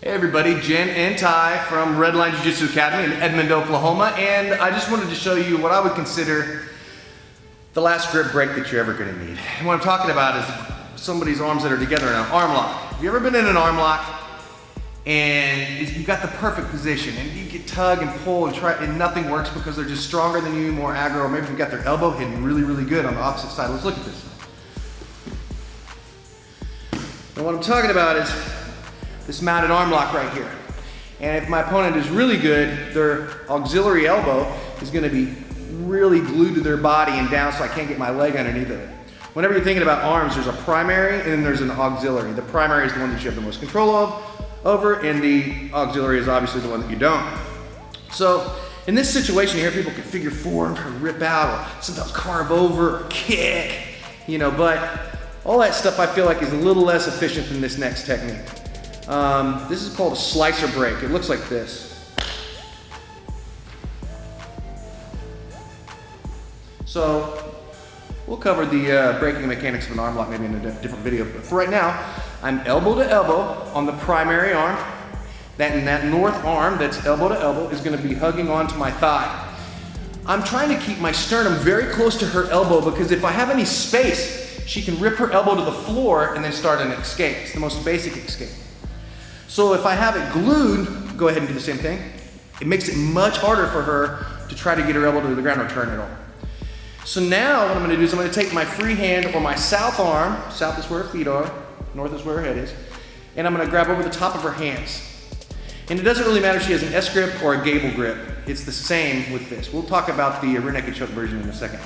Hey everybody, Jen and Ty from Redline Jiu-Jitsu Academy in Edmond, Oklahoma, and I just wanted to show you what I would consider the last grip break that you're ever going to need. And what I'm talking about is somebody's arms that are together in an arm lock. Have you ever been in an arm lock and you've got the perfect position and you get tug and pull and try and nothing works because they're just stronger than you, more aggro, or maybe you've got their elbow hidden really good on the opposite side. Let's look at this. And what I'm talking about is this mounted arm lock right here. And if my opponent is really good, their auxiliary elbow is gonna be really glued to their body and down so I can't get my leg underneath of it. Whenever you're thinking about arms, there's a primary and then there's an auxiliary. The primary is the one that you have the most control over, and the auxiliary is obviously the one that you don't. So in this situation here, people can figure four and try to rip out or sometimes carve over or kick, but all that stuff I feel like is a little less efficient than this next technique. This is called a slicer break. It looks like this. So we'll cover the breaking mechanics of an arm lock maybe in a different video, but for right now, I'm elbow to elbow on the primary arm. That north arm that's elbow to elbow is going to be hugging onto my thigh. I'm trying to keep my sternum very close to her elbow because if I have any space, she can rip her elbow to the floor and then start an escape. It's the most basic escape. So if I have it glued, go ahead and do the same thing. It makes it much harder for her to try to get her elbow to the ground or turn it on. So now what I'm gonna do is I'm gonna take my free hand or my south arm, south is where her feet are, north is where her head is, and I'm gonna grab over the top of her hands. And it doesn't really matter if she has an S grip or a gable grip. It's the same with this. We'll talk about the rear naked choke version in a second.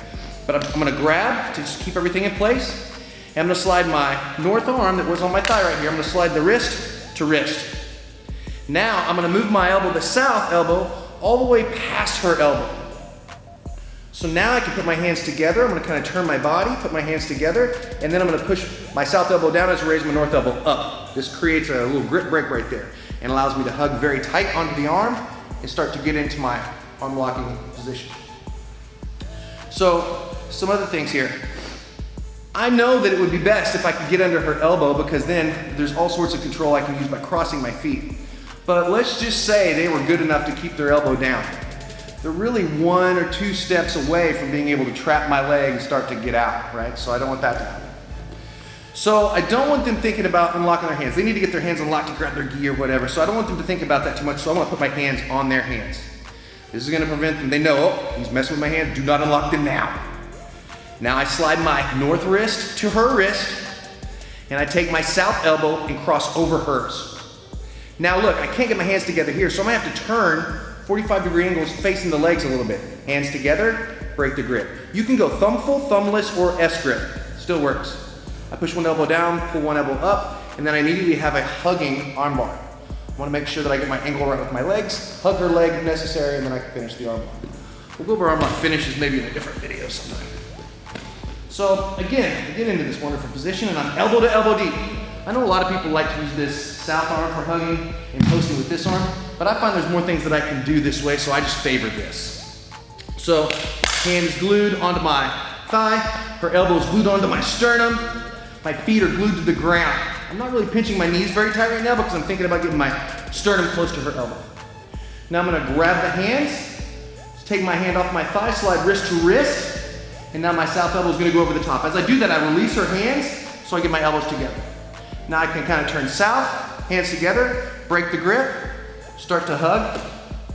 But I'm gonna grab to just keep everything in place, and I'm gonna slide my north arm that was on my thigh right here, I'm gonna slide the wrist to wrist. Now I'm gonna move my elbow, the south elbow, all the way past her elbow. So now I can put my hands together. I'm gonna kind of turn my body, put my hands together, and then I'm gonna push my south elbow down as I raise my north elbow up. This creates a little grip break right there and allows me to hug very tight onto the arm and start to get into my arm locking position. So some other things here. I know that it would be best if I could get under her elbow because then there's all sorts of control I can use by crossing my feet. But let's just say they were good enough to keep their elbow down. They're really 1 or 2 steps away from being able to trap my leg and start to get out, right? So I don't want that to happen. So I don't want them thinking about unlocking their hands. They need to get their hands unlocked to grab their gi or whatever. So I don't want them to think about that too much. So I'm gonna put my hands on their hands. This is gonna prevent them, they know, oh, he's messing with my hands, do not unlock them now. Now I slide my north wrist to her wrist, and I take my south elbow and cross over hers. Now look, I can't get my hands together here, so I'm gonna have to turn 45-degree angles facing the legs a little bit. Hands together, break the grip. You can go thumb full, thumbless, or S grip. Still works. I push one elbow down, pull one elbow up, and then I immediately have a hugging armbar. I wanna make sure that I get my angle right with my legs, hug her leg if necessary, and then I can finish the armbar. We'll go over armbar finishes maybe in a different video sometime. So again, I get into this wonderful position and I'm elbow to elbow deep. I know a lot of people like to use this south arm for hugging and posting with this arm, but I find there's more things that I can do this way, so I just favor this. So hands glued onto my thigh, her elbows glued onto my sternum, my feet are glued to the ground. I'm not really pinching my knees very tight right now because I'm thinking about getting my sternum close to her elbow. Now I'm gonna grab the hands, take my hand off my thigh, slide wrist to wrist, and now my south elbow is gonna go over the top. As I do that, I release her hands so I get my elbows together. Now I can kind of turn south, hands together, break the grip, start to hug,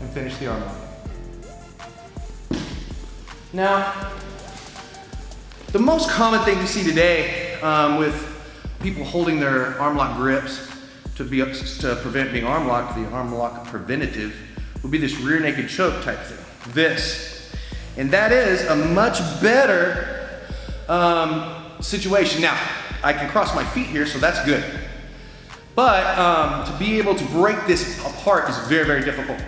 and finish the arm lock. Now, the most common thing you see today with people holding their arm lock grips to prevent being arm locked, the arm lock preventative, would be this rear naked choke type thing, this. And that is a much better situation. Now, I can cross my feet here, so that's good. But to be able to break this apart is very difficult.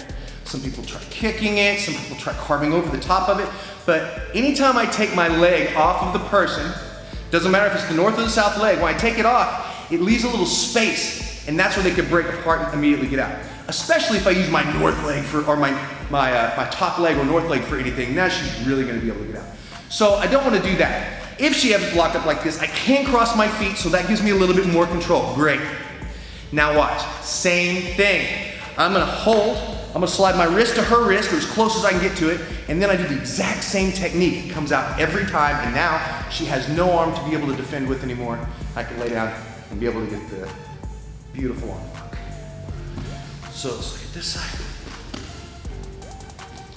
Some people try kicking it, some people try carving over the top of it, but anytime I take my leg off of the person, doesn't matter if it's the north or the south leg, when I take it off, it leaves a little space, and that's where they could break apart and immediately get out. Especially if I use my north leg or my top leg or north leg for anything, now she's really gonna be able to get out. So I don't wanna do that. If she has it locked up like this, I can cross my feet, so that gives me a little bit more control. Great. Now watch, same thing. I'm gonna hold, I'm gonna slide my wrist to her wrist, or as close as I can get to it, and then I do the exact same technique. It comes out every time, and now she has no arm to be able to defend with anymore. I can lay down and be able to get the beautiful arm lock. So let's look at this side.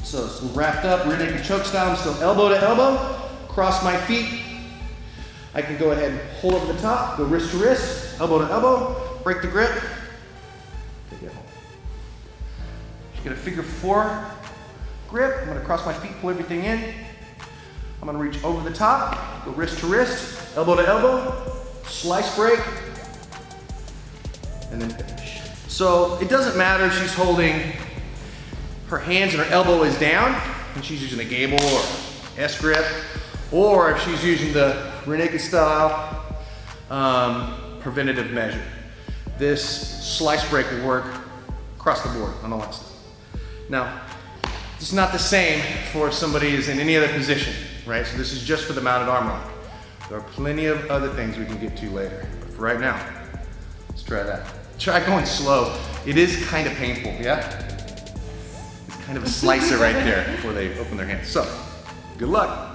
So it's wrapped up, rear naked choke style. I'm still elbow to elbow, cross my feet. I can go ahead and hold over the top, go wrist to wrist, elbow to elbow, break the grip. Take it home. Just get a figure 4 grip. I'm gonna cross my feet, pull everything in. I'm gonna reach over the top, go wrist to wrist, elbow to elbow, slice break, and then finish. So it doesn't matter if she's holding her hands and her elbow is down, and she's using a gable or S grip, or if she's using the rear naked style preventative measure. This slice break will work across the board on all that stuff. Now, it's not the same for if somebody is in any other position, right? So this is just for the mounted arm lock. There are plenty of other things we can get to later, but for right now, let's try that. Try going slow. It is kind of painful, yeah? It's kind of a slicer right there before they open their hands. So, good luck.